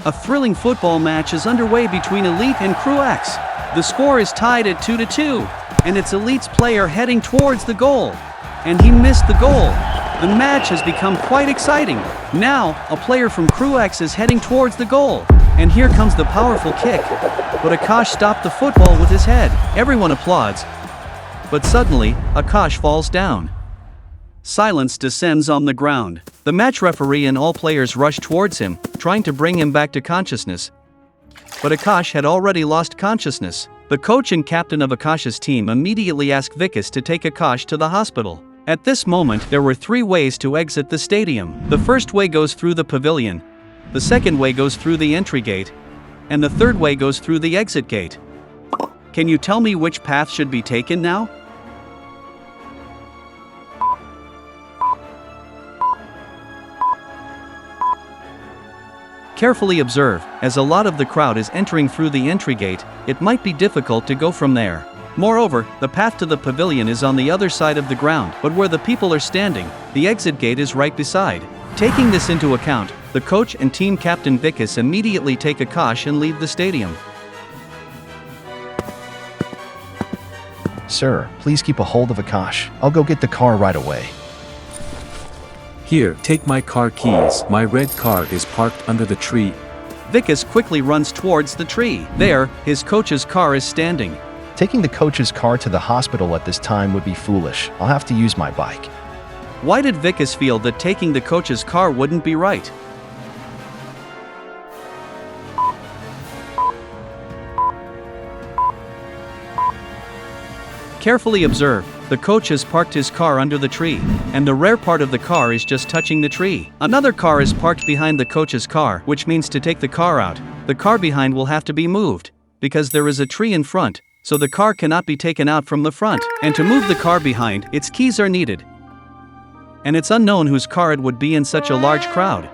A thrilling football match is underway between Elite and Crew X. The score is tied at 2-2, and it's Elite's player heading towards the goal. And he missed the goal. The match has become quite exciting. Now, a player from Crew X is heading towards the goal. And here comes the powerful kick. But Akash stopped the football with his head. Everyone applauds. But suddenly, Akash falls down. Silence descends on the ground. The match referee and all players rush towards him, trying to bring him back to consciousness. But Akash had already lost consciousness. The coach and captain of Akash's team immediately asked Vikas to take Akash to the hospital. At this moment, there were 3 ways to exit the stadium. The first way goes through the pavilion. The second way goes through the entry gate. And the third way goes through the exit gate. Can you tell me which path should be taken now? Carefully observe, as a lot of the crowd is entering through the entry gate, it might be difficult to go from there. Moreover, the path to the pavilion is on the other side of the ground, but where the people are standing, the exit gate is right beside. Taking this into account, the coach and team captain Vikas immediately take Akash and leave the stadium. Sir, please keep a hold of Akash. I'll go get the car right away. Here, take my car keys. My red car is parked under the tree. Vikas quickly runs towards the tree. There, his coach's car is standing. Taking the coach's car to the hospital at this time would be foolish. I'll have to use my bike. Why did Vikas feel that taking the coach's car wouldn't be right? Carefully observe, the coach has parked his car under the tree, and the rear part of the car is just touching the tree. Another car is parked behind the coach's car, which means to take the car out, the car behind will have to be moved, because there is a tree in front, so the car cannot be taken out from the front. And to move the car behind, its keys are needed. And it's unknown whose car it would be in such a large crowd.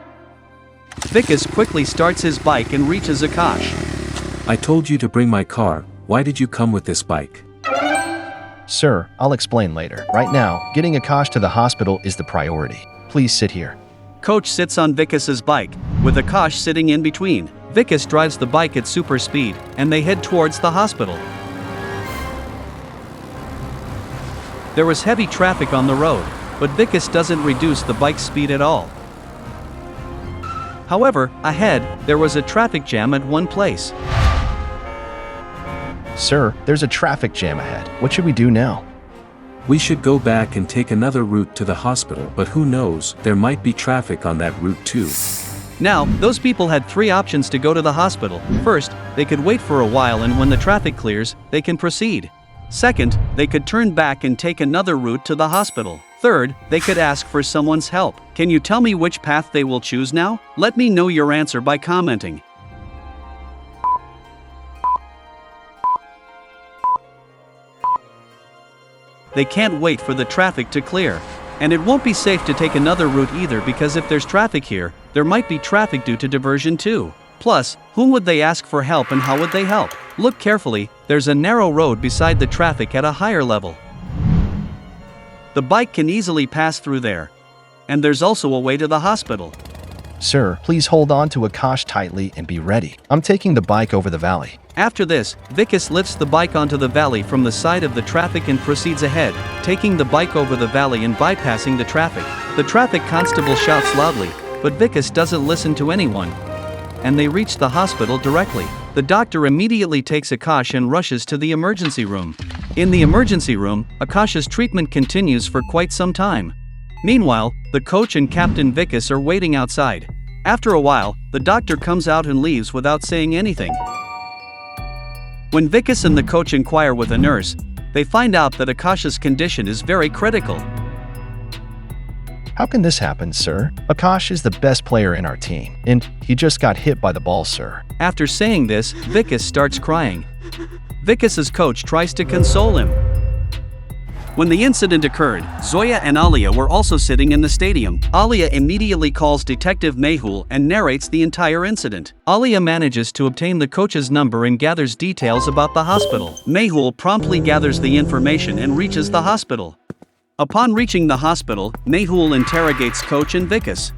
Vikas quickly starts his bike and reaches Akash. I told you to bring my car. Why did you come with this bike? Sir, I'll explain later. Right now, getting Akash to the hospital is the priority. Please sit here. Coach sits on Vikas's bike, with Akash sitting in between. Vikas drives the bike at super speed, and they head towards the hospital. There was heavy traffic on the road, but Vikas doesn't reduce the bike's speed at all. However, ahead, there was a traffic jam at one place. Sir, there's a traffic jam ahead. What should we do now? We should go back and take another route to the hospital, but who knows, there might be traffic on that route too. Now, those people had 3 options to go to the hospital. First, they could wait for a while, and when the traffic clears, they can proceed. Second, they could turn back and take another route to the hospital. Third, they could ask for someone's help. Can you tell me which path they will choose now? Let me know your answer by commenting. They can't wait for the traffic to clear. And it won't be safe to take another route either, because if there's traffic here, there might be traffic due to diversion too. Plus, whom would they ask for help and how would they help? Look carefully, there's a narrow road beside the traffic at a higher level. The bike can easily pass through there. And there's also a way to the hospital. Sir, please hold on to Akash tightly and be ready. I'm taking the bike over the valley. After this, Vikas lifts the bike onto the valley from the side of the traffic and proceeds ahead, taking the bike over the valley and bypassing the traffic. The traffic constable shouts loudly, but Vikas doesn't listen to anyone. And they reach the hospital directly. The doctor immediately takes Akash and rushes to the emergency room. In the emergency room, Akash's treatment continues for quite some time. Meanwhile, the coach and Captain Vikas are waiting outside. After a while, the doctor comes out and leaves without saying anything. When Vikas and the coach inquire with a nurse, they find out that Akash's condition is very critical. How can this happen, sir? Akash is the best player in our team, and he just got hit by the ball, sir. After saying this, Vikas starts crying. Vikas's coach tries to console him. When the incident occurred, Zoya and Alia were also sitting in the stadium. Alia immediately calls Detective Mehul and narrates the entire incident. Alia manages to obtain the coach's number and gathers details about the hospital. Mehul promptly gathers the information and reaches the hospital. Upon reaching the hospital, Mehul interrogates Coach and Vikas.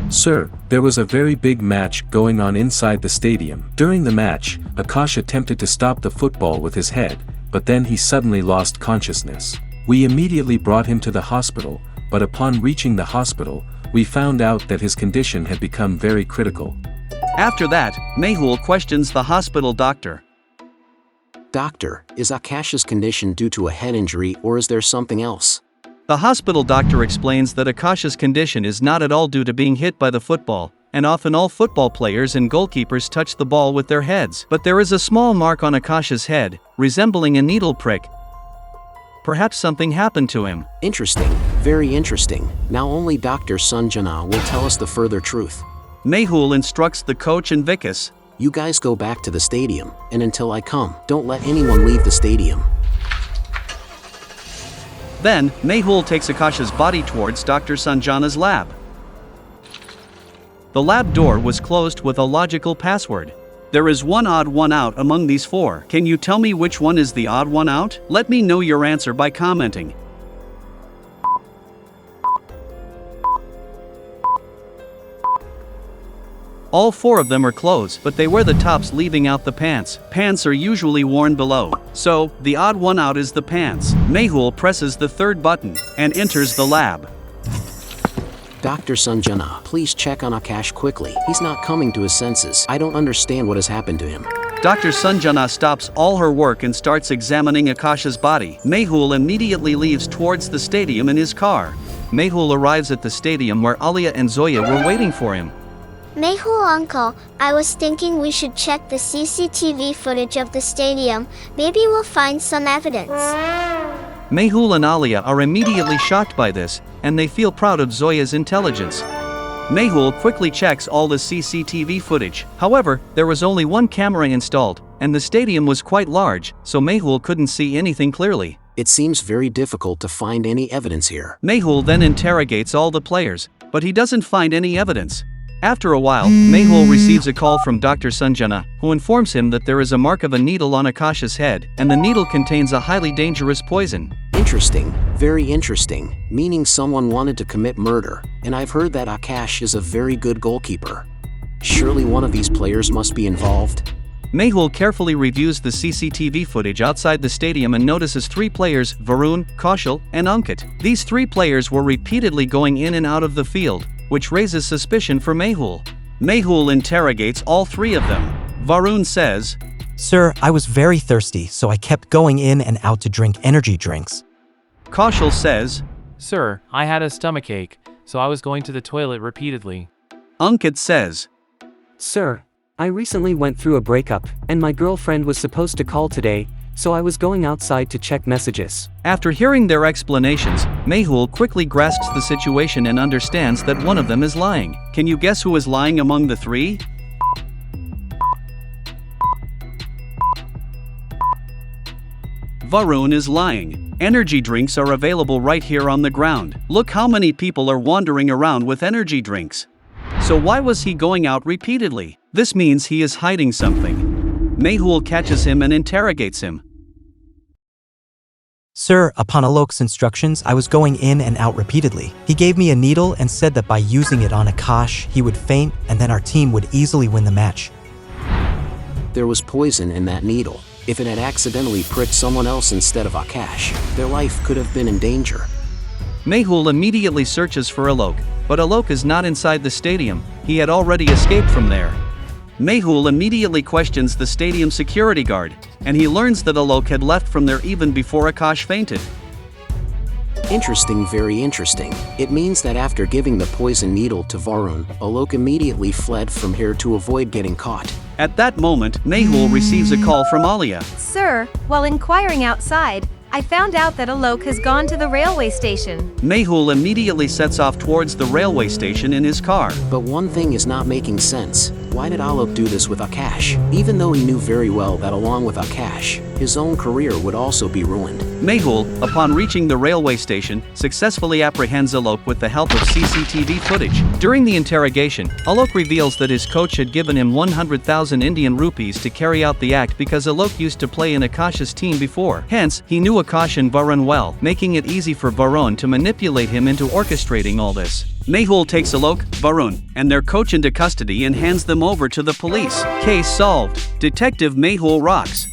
Sir, there was a very big match going on inside the stadium. During the match, Akash attempted to stop the football with his head, but then he suddenly lost consciousness. We immediately brought him to the hospital, but upon reaching the hospital, we found out that his condition had become very critical. After that, Mehul questions the hospital doctor. Doctor, is Akash's condition due to a head injury or is there something else? The hospital doctor explains that Akash's condition is not at all due to being hit by the football, and often all football players and goalkeepers touch the ball with their heads. But there is a small mark on Akash's head, resembling a needle prick. Perhaps something happened to him. Interesting, very interesting. Now only Dr. Sanjana will tell us the further truth. Mehul instructs the coach and Vikas. You guys go back to the stadium, and until I come, don't let anyone leave the stadium. Then, Mehul takes Akash's body towards Dr. Sanjana's lab. The lab door was closed with a logical password. There is one odd one out among these four. Can you tell me which one is the odd one out? Let me know your answer by commenting. All four of them are clothes, but they wear the tops leaving out the pants. Pants are usually worn below. So, the odd one out is the pants. Mehul presses the third button and enters the lab. Dr. Sanjana, please check on Akash quickly. He's not coming to his senses. I don't understand what has happened to him. Dr. Sanjana stops all her work and starts examining Akash's body. Mehul immediately leaves towards the stadium in his car. Mehul arrives at the stadium where Alia and Zoya were waiting for him. Mehul uncle, I was thinking we should check the CCTV footage of the stadium. Maybe we'll find some evidence. Mehul and Alia are immediately shocked by this, and they feel proud of Zoya's intelligence. Mehul quickly checks all the CCTV footage. However, there was only one camera installed, and the stadium was quite large, so Mehul couldn't see anything clearly. It seems very difficult to find any evidence here. Mehul then interrogates all the players, but he doesn't find any evidence. After a while, Mehul receives a call from Dr. Sanjana, who informs him that there is a mark of a needle on Akash's head, and the needle contains a highly dangerous poison. Interesting, very interesting, meaning someone wanted to commit murder, and I've heard that Akash is a very good goalkeeper. Surely one of these players must be involved. Mehul carefully reviews the CCTV footage outside the stadium and notices three players, Varun, Kaushal, and Ankit. These three players were repeatedly going in and out of the field, which raises suspicion for Mehul. Mehul interrogates all three of them. Varun says, Sir, I was very thirsty, so I kept going in and out to drink energy drinks. Kaushal says, Sir, I had a stomachache, so I was going to the toilet repeatedly. Ankit says, Sir, I recently went through a breakup, and my girlfriend was supposed to call today, so I was going outside to check messages. After hearing their explanations, Mehul quickly grasps the situation and understands that one of them is lying. Can you guess who is lying among the three? Varun is lying. Energy drinks are available right here on the ground. Look how many people are wandering around with energy drinks. So why was he going out repeatedly? This means he is hiding something. Mehul catches him and interrogates him. Sir, upon Alok's instructions, I was going in and out repeatedly. He gave me a needle and said that by using it on Akash, he would faint and then our team would easily win the match. There was poison in that needle. If it had accidentally pricked someone else instead of Akash, their life could have been in danger. Mehul immediately searches for Alok, but Alok is not inside the stadium. He had already escaped from there. Mehul immediately questions the stadium security guard, and he learns that Alok had left from there even before Akash fainted. Interesting, very interesting. It means that after giving the poison needle to Varun, Alok immediately fled from here to avoid getting caught. At that moment, Mehul receives a call from Alia. Sir, while inquiring outside, I found out that Alok has gone to the railway station. Mehul immediately sets off towards the railway station in his car. But one thing is not making sense. Why did Alok do this with Akash? Even though he knew very well that along with Akash, his own career would also be ruined. Mehul, upon reaching the railway station, successfully apprehends Alok with the help of CCTV footage. During the interrogation, Alok reveals that his coach had given him 100,000 Indian rupees to carry out the act because Alok used to play in Akash's team before. Hence, he knew Akash and Varun well, making it easy for Varun to manipulate him into orchestrating all this. Mehul takes Alok, Varun, and their coach into custody and hands them over to the police. Case solved. Detective Mehul rocks.